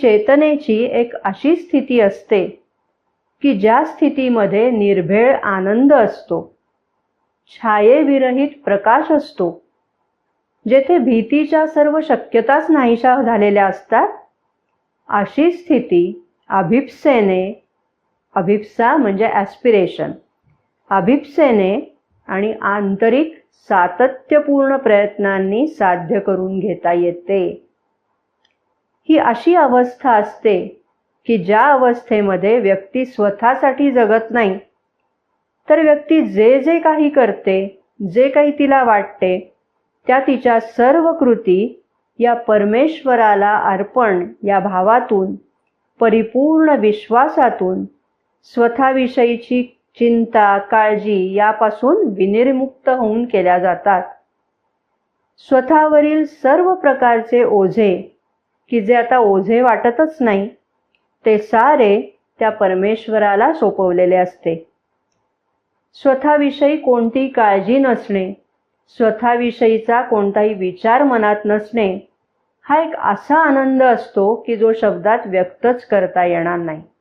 चेतनेची एक अशी स्थिती असते की ज्या स्थितीमध्ये निर्भेळ आनंद असतो, छायेविरहित प्रकाश असतो, जेथे भीतीच्या सर्व शक्यताच नाहीशा झालेल्या असतात, अशी स्थिती अभिप्सेने, अभिप्सा म्हणजे ॲस्पिरेशन, अभिप्सेने आणि आंतरिक सातत्यपूर्ण प्रयत्नांनी साध्य करून घेता येते. ही अशी अवस्था असते की ज्या अवस्थेमध्ये व्यक्ती स्वतःसाठी जगत नाही, तर व्यक्ती जे जे काही करते, जे काही तिला वाटते, त्या तिच्या सर्व कृती या परमेश्वराला अर्पण या भावातून, परिपूर्ण विश्वासातून, स्वतःविषयीची चिंता, काळजी यापासून विनिर्मुक्त होऊन केल्या जातात. स्वतःवरील सर्व प्रकारचे ओझे, की जे आता ओझे वाटतच नाही, ते सारे त्या परमेश्वराला सोपवलेले असते. स्वतःविषयी कोणती काळजी नसणे, स्वतःविषयीचा कोणताही विचार मनात नसणे, हा एक असा आनंद असतो की जो शब्दात व्यक्तच करता येणार नाही.